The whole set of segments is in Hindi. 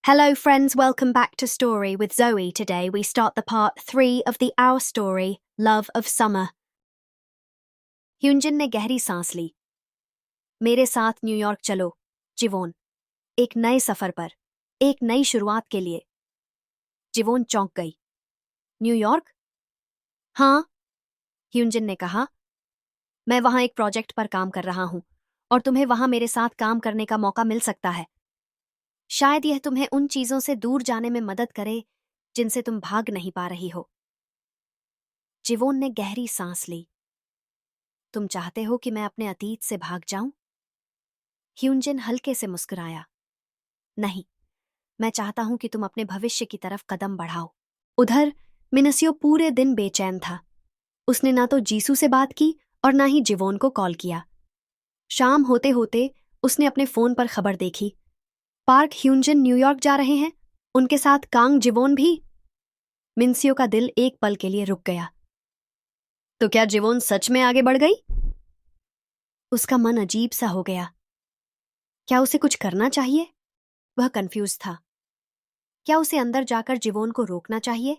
Hello, friends. Welcome back to Story with Zoe. Today we start the part 3 of the Our Story, Love of Summer. ह्यूंजन ने गहरी सांस ली। मेरे साथ न्यूयॉर्क चलो, जिवोन। एक नए सफर पर, एक नई शुरुआत के लिए। जिवोन चौंक गई। न्यूयॉर्क? हाँ, ह्यूंजन ने कहा। मैं वहां एक प्रोजेक्ट पर काम कर रहा हूं और तुम्हें वहां मेरे साथ काम करने का मौका मिल सकता है। शायद यह तुम्हें उन चीजों से दूर जाने में मदद करे जिनसे तुम भाग नहीं पा रही हो। जिवोन ने गहरी सांस ली। तुम चाहते हो कि मैं अपने अतीत से भाग जाऊं? ह्यूंजन हल्के से मुस्कुराया। नहीं, मैं चाहता हूं कि तुम अपने भविष्य की तरफ कदम बढ़ाओ। उधर मिनसियो पूरे दिन बेचैन था। उसने ना तो जीसू से बात की और ना ही जिवोन को कॉल किया। शाम होते होते उसने अपने फोन पर खबर देखी। पार्क ह्यूंजन न्यूयॉर्क जा रहे हैं, उनके साथ कांग जिवोन भी। मिनसियो का दिल एक पल के लिए रुक गया। तो क्या जिवोन सच में आगे बढ़ गई? उसका मन अजीब सा हो गया। क्या उसे कुछ करना चाहिए? वह कंफ्यूज था। क्या उसे अंदर जाकर जिवोन को रोकना चाहिए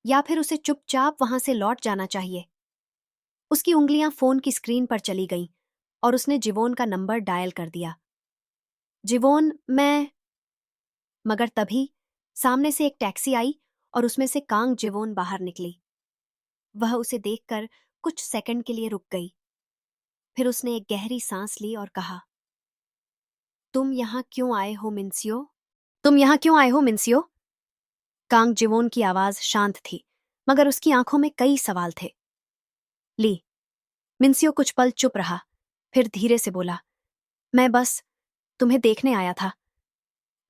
या फिर उसे चुपचाप वहां से लौट जाना चाहिए? उसकी उंगलियां फोन की स्क्रीन पर चली गईं और उसने जिवोन का नंबर डायल कर दिया। जिवोन, मैं। मगर तभी सामने से एक टैक्सी आई और उसमें से कांग जिवोन बाहर निकली। वह उसे देखकर कुछ सेकंड के लिए रुक गई। फिर उसने एक गहरी सांस ली और कहा, तुम यहां क्यों आए हो मिनसियो? तुम यहां क्यों आए हो मिनसियो? कांग जिवोन की आवाज शांत थी, मगर उसकी आंखों में कई सवाल थे। ली। मिनसियो कुछ पल चुप रहा, फिर धीरे से बोला, मैं बस तुम्हें देखने आया था।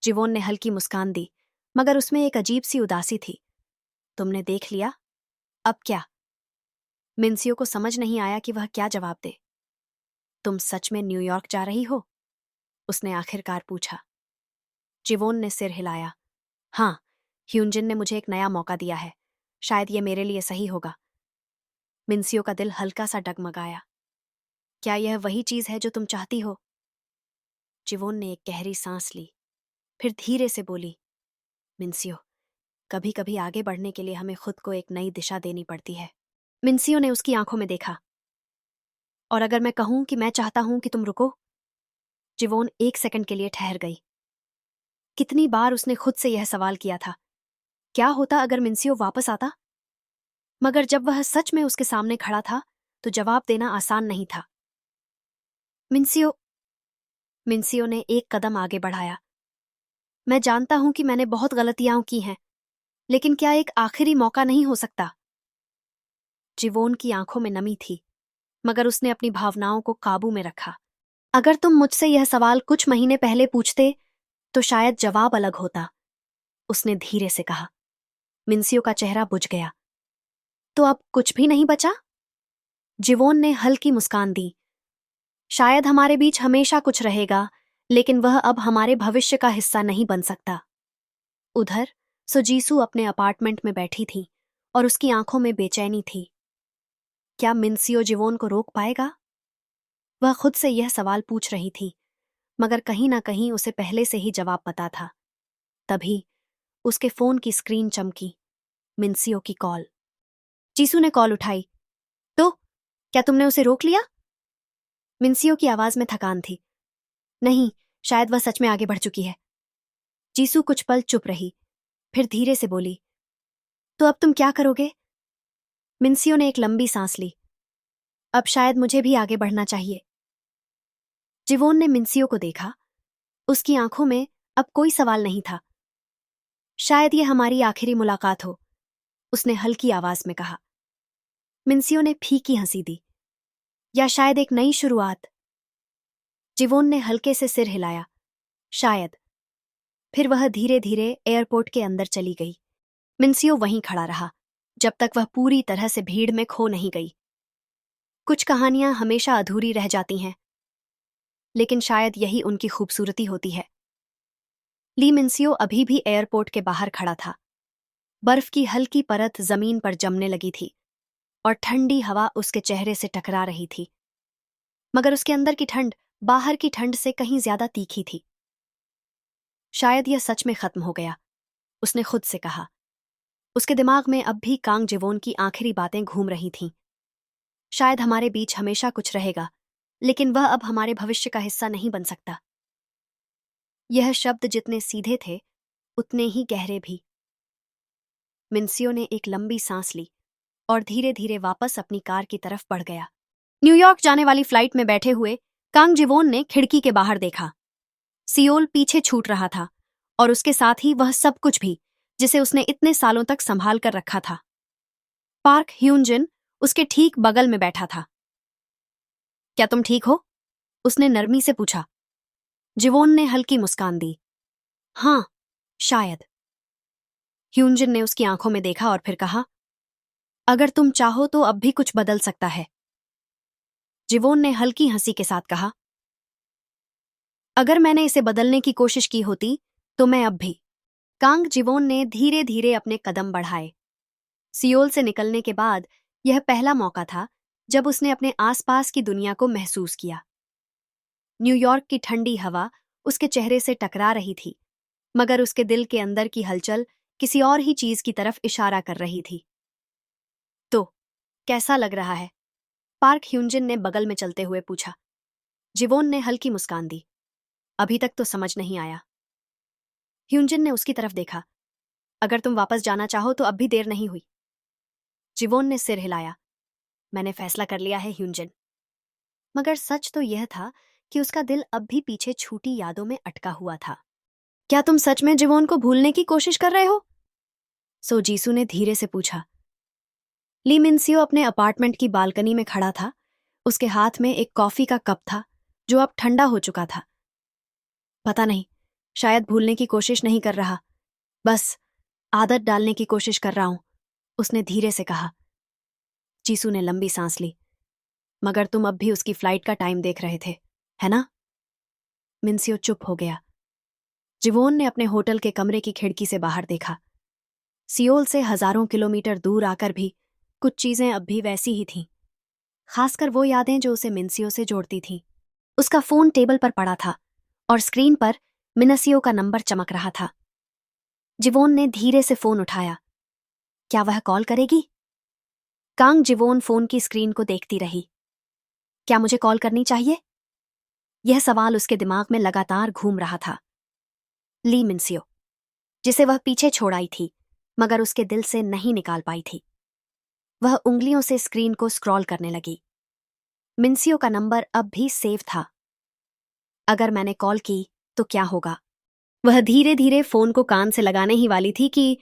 जिवोन ने हल्की मुस्कान दी, मगर उसमें एक अजीब सी उदासी थी। तुमने देख लिया? अब क्या? मिनसियो को समझ नहीं आया कि वह क्या जवाब दे। तुम सच में न्यूयॉर्क जा रही हो? उसने आखिरकार पूछा। जिवोन ने सिर हिलाया। हाँ, ह्यूंजन ने मुझे एक नया मौका दिया है। शायद ये मेरे लिए सही होगा। मिनसियो का दिल हल्का सा डगमगाया। क्या यह वही चीज है जो तुम चाहती हो? जिवोन ने एक गहरी सांस ली, फिर धीरे से बोली, मिनसियो, कभी कभी आगे बढ़ने के लिए हमें खुद को एक नई दिशा देनी पड़ती है। मिनसियो ने उसकी आंखों में देखा। और अगर मैं कहूं कि मैं चाहता हूं कि तुम रुको? जिवोन एक सेकंड के लिए ठहर गई। कितनी बार उसने खुद से यह सवाल किया था, क्या होता अगर मिनसियो वापस आता? मगर जब वह सच में उसके सामने खड़ा था तो जवाब देना आसान नहीं था। मिनसियो। मिनसियो ने एक कदम आगे बढ़ाया। मैं जानता हूं कि मैंने बहुत गलतियां की हैं, लेकिन क्या एक आखिरी मौका नहीं हो सकता? जिवोन की आंखों में नमी थी, मगर उसने अपनी भावनाओं को काबू में रखा। अगर तुम मुझसे यह सवाल कुछ महीने पहले पूछते तो शायद जवाब अलग होता, उसने धीरे से कहा। मिनसियो का चेहरा बुझ गया। तो अब कुछ भी नहीं बचा? जिवोन ने हल्की मुस्कान दी। शायद हमारे बीच हमेशा कुछ रहेगा, लेकिन वह अब हमारे भविष्य का हिस्सा नहीं बन सकता। उधर सुजीसू अपने अपार्टमेंट में बैठी थी और उसकी आंखों में बेचैनी थी। क्या मिनसियो जिवोन को रोक पाएगा? वह खुद से यह सवाल पूछ रही थी, मगर कहीं ना कहीं उसे पहले से ही जवाब पता था। तभी उसके फोन की स्क्रीन चमकी। मिनसियो की कॉल। जीसू ने कॉल उठाई। तो क्या तुमने उसे रोक लिया? मिनसियो की आवाज में थकान थी। नहीं, शायद वह सच में आगे बढ़ चुकी है। जीसू कुछ पल चुप रही, फिर धीरे से बोली, तो अब तुम क्या करोगे? मिनसियो ने एक लंबी सांस ली। अब शायद मुझे भी आगे बढ़ना चाहिए। जिवोन ने मिनसियो को देखा। उसकी आंखों में अब कोई सवाल नहीं था। शायद ये हमारी आखिरी मुलाकात हो, उसने हल्की आवाज में कहा। मिनसियो ने फीकी हंसी दी। या शायद एक नई शुरुआत। जिवोन ने हल्के से सिर हिलाया। शायद। फिर वह धीरे धीरे एयरपोर्ट के अंदर चली गई। मिनसियो वहीं खड़ा रहा, जब तक वह पूरी तरह से भीड़ में खो नहीं गई। कुछ कहानियां हमेशा अधूरी रह जाती हैं, लेकिन शायद यही उनकी खूबसूरती होती है। ली मिनसियो अभी भी एयरपोर्ट के बाहर खड़ा था। बर्फ की हल्की परत जमीन पर जमने लगी थी और ठंडी हवा उसके चेहरे से टकरा रही थी, मगर उसके अंदर की ठंड बाहर की ठंड से कहीं ज्यादा तीखी थी। शायद यह सच में खत्म हो गया, उसने खुद से कहा। उसके दिमाग में अब भी कांग जिवोन की आखिरी बातें घूम रही थीं। शायद हमारे बीच हमेशा कुछ रहेगा, लेकिन वह अब हमारे भविष्य का हिस्सा नहीं बन सकता। यह शब्द जितने सीधे थे, उतने ही गहरे भी। मिन्सियो ने एक लंबी सांस ली और धीरे धीरे वापस अपनी कार की तरफ बढ़ गया। न्यूयॉर्क जाने वाली फ्लाइट में बैठे हुए कांग जिवोन ने खिड़की के बाहर देखा। सियोल पीछे छूट रहा था और उसके साथ ही वह सब कुछ भी जिसे उसने इतने सालों तक संभाल कर रखा था। पार्क ह्यूनजिन उसके ठीक बगल में बैठा था। क्या तुम ठीक हो? उसने नरमी से पूछा। जिवोन ने हल्की मुस्कान दी। हाँ, शायद। ह्यूनजिन ने उसकी आंखों में देखा और फिर कहा, अगर तुम चाहो तो अब भी कुछ बदल सकता है। जिवोन ने हल्की हंसी के साथ कहा, अगर मैंने इसे बदलने की कोशिश की होती तो मैं अब भी। कांग जिवोन ने धीरे धीरे अपने कदम बढ़ाए। सियोल से निकलने के बाद यह पहला मौका था जब उसने अपने आसपास की दुनिया को महसूस किया। न्यूयॉर्क की ठंडी हवा उसके चेहरे से टकरा रही थी, मगर उसके दिल के अंदर की हलचल किसी और ही चीज की तरफ इशारा कर रही थी। तो कैसा लग रहा है? पार्क ह्यूनजिन ने बगल में चलते हुए पूछा। जिवोन ने हल्की मुस्कान दी। अभी तक तो समझ नहीं आया। ह्यूनजिन ने उसकी तरफ देखा। अगर तुम वापस जाना चाहो तो अब भी देर नहीं हुई। जिवोन ने सिर हिलाया। मैंने फैसला कर लिया है ह्यूनजिन। मगर सच तो यह था कि उसका दिल अब भी पीछे छूटी यादों में अटका हुआ था। क्या तुम सच में जिवोन को भूलने की कोशिश कर रहे हो? सो जीसू ने धीरे से पूछा। ली मिन्सियो अपने अपार्टमेंट की बालकनी में खड़ा था। उसके हाथ में एक कॉफी का कप था जो अब ठंडा हो चुका था। पता नहीं, शायद भूलने की कोशिश नहीं कर रहा, बस आदत डालने की कोशिश कर रहा हूं, उसने धीरे से कहा। जीसू ने लंबी सांस ली। मगर तुम अब भी उसकी फ्लाइट का टाइम देख रहे थे, है ना? मिन्सियो चुप हो गया। जिवोन ने अपने होटल के कमरे की खिड़की से बाहर देखा। सियोल से हजारों किलोमीटर दूर आकर भी कुछ चीजें अब भी वैसी ही थीं, खासकर वो यादें जो उसे मिन्सियो से जोड़ती थीं। उसका फोन टेबल पर पड़ा था और स्क्रीन पर मिनसियो का नंबर चमक रहा था। जिवोन ने धीरे से फोन उठाया। क्या वह कॉल करेगी? कांग जिवोन फोन की स्क्रीन को देखती रही। क्या मुझे कॉल करनी चाहिए? यह सवाल उसके दिमाग में लगातार घूम रहा था। ली मिन्सियो, जिसे वह पीछे छोड़ आई थी मगर उसके दिल से नहीं निकाल पाई थी। वह उंगलियों से स्क्रीन को स्क्रॉल करने लगी। मिन्सियो का नंबर अब भी सेव था। अगर मैंने कॉल की तो क्या होगा? वह धीरे धीरे फोन को कान से लगाने ही वाली थी कि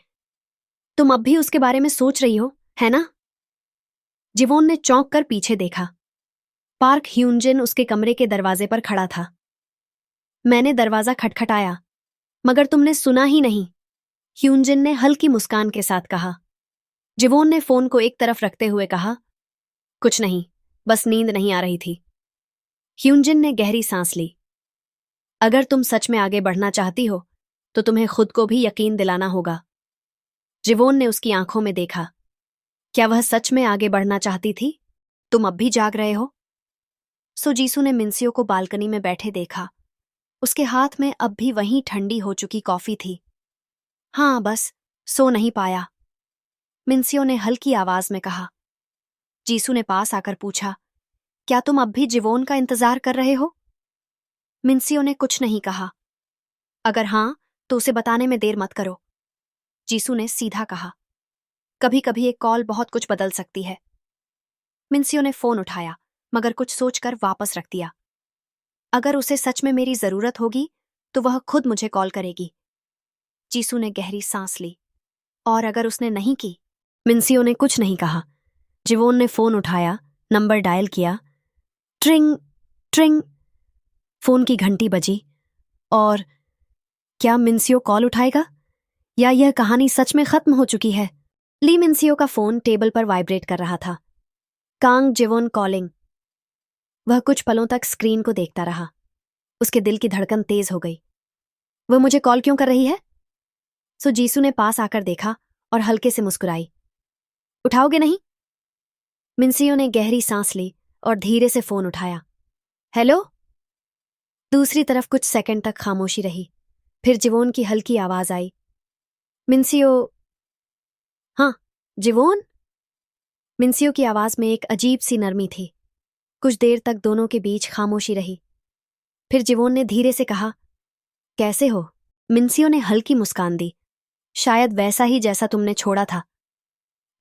तुम अब भी उसके बारे में सोच रही हो, है ना? जिवोन ने चौंक कर पीछे देखा। पार्क ह्यूनजिन उसके कमरे के दरवाजे पर खड़ा था। मैंने दरवाजा खटखटाया, मगर तुमने सुना ही नहीं, ह्यूनजिन ने हल्की मुस्कान के साथ कहा। जिवोन ने फोन को एक तरफ रखते हुए कहा, कुछ नहीं, बस नींद नहीं आ रही थी। ह्यूनजिन ने गहरी सांस ली। अगर तुम सच में आगे बढ़ना चाहती हो तो तुम्हें खुद को भी यकीन दिलाना होगा। जिवोन ने उसकी आंखों में देखा। क्या वह सच में आगे बढ़ना चाहती थी? तुम अब भी जाग रहे हो? सो जीसू ने मिन्सियो को बालकनी में बैठे देखा। उसके हाथ में अब भी वहीं ठंडी हो चुकी कॉफी थी। हाँ, बस सो नहीं पाया, मिन्सियो ने हल्की आवाज में कहा। जीसू ने पास आकर पूछा, क्या तुम अब भी जिवोन का इंतजार कर रहे हो? मिन्सियो ने कुछ नहीं कहा। अगर हाँ तो उसे बताने में देर मत करो, जीसू ने सीधा कहा। कभी कभी एक कॉल बहुत कुछ बदल सकती है। मिन्सियो ने फोन उठाया मगर कुछ सोचकर वापस रख दिया। अगर उसे सच में मेरी जरूरत होगी तो वह खुद मुझे कॉल करेगी। जीसू ने गहरी सांस ली। और अगर उसने नहीं की? मिन्सियो ने कुछ नहीं कहा। जिवोन ने फोन उठाया, नंबर डायल किया। ट्रिंग ट्रिंग, फोन की घंटी बजी। और क्या मिन्सियो कॉल उठाएगा या यह कहानी सच में खत्म हो चुकी है? ली मिन्सियो का फोन टेबल पर वाइब्रेट कर रहा था। Kang Jiwon calling. वह कुछ पलों तक स्क्रीन को देखता रहा। उसके दिल की धड़कन तेज हो गई। वह मुझे कॉल क्यों कर रही है? सो जीसू ने पास आकर देखा और हल्के से मुस्कुराई। उठाओगे नहीं? मिन्सियो ने गहरी सांस ली और धीरे से फोन उठाया। हेलो? दूसरी तरफ कुछ सेकंड तक खामोशी रही। फिर जिवोन की हल्की आवाज आई, मिन्सियो। हाँ, जिवोन। मिन्सियो की आवाज में एक अजीब सी नरमी थी। कुछ देर तक दोनों के बीच खामोशी रही। फिर जिवोन ने धीरे से कहा, कैसे हो? मिन्सियो ने हल्की मुस्कान दी, शायद वैसा ही जैसा तुमने छोड़ा था।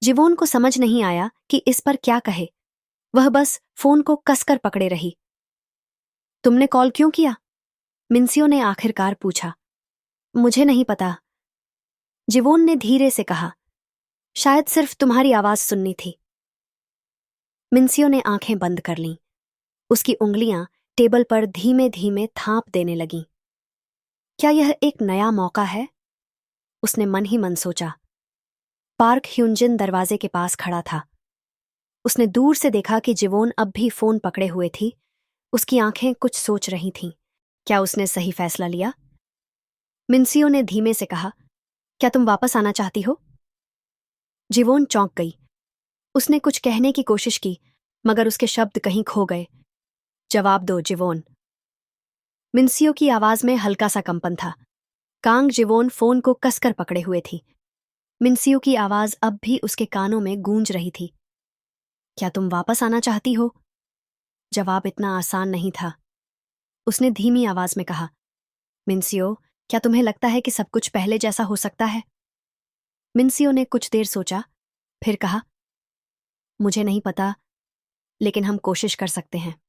जिवोन को समझ नहीं आया कि इस पर क्या कहे। वह बस फोन को कसकर पकड़े रही। तुमने कॉल क्यों किया? मिन्सियो ने आखिरकार पूछा। मुझे नहीं पता, जिवोन ने धीरे से कहा, शायद सिर्फ तुम्हारी आवाज सुननी थी। मिन्सियो ने आंखें बंद कर लीं। उसकी उंगलियां टेबल पर धीमे धीमे थाप देने लगीं। क्या यह एक नया मौका है? उसने मन ही मन सोचा। पार्क ह्यूंजिन दरवाजे के पास खड़ा था। उसने दूर से देखा कि जिवोन अब भी फोन पकड़े हुए थी। उसकी आंखें कुछ सोच रही थीं। क्या उसने सही फैसला लिया? मिन्सियो ने धीमे से कहा, क्या तुम वापस आना चाहती हो? जिवोन चौंक गई। उसने कुछ कहने की कोशिश की, मगर उसके शब्द कहीं खो गए। जवाब दो, जिवोन। मिन्सियो की आवाज में हल्का सा कंपन था। कांग जिवोन फोन को कसकर पकड़े हुए थी। मिन्सियो की आवाज अब भी उसके कानों में गूंज रही थी। क्या तुम वापस आना चाहती हो? जवाब इतना आसान नहीं था। उसने धीमी आवाज में कहा, मिन्सियो, क्या तुम्हें लगता है कि सब कुछ पहले जैसा हो सकता है? मिन्सियो ने कुछ देर सोचा, फिर कहा, मुझे नहीं पता, लेकिन हम कोशिश कर सकते हैं।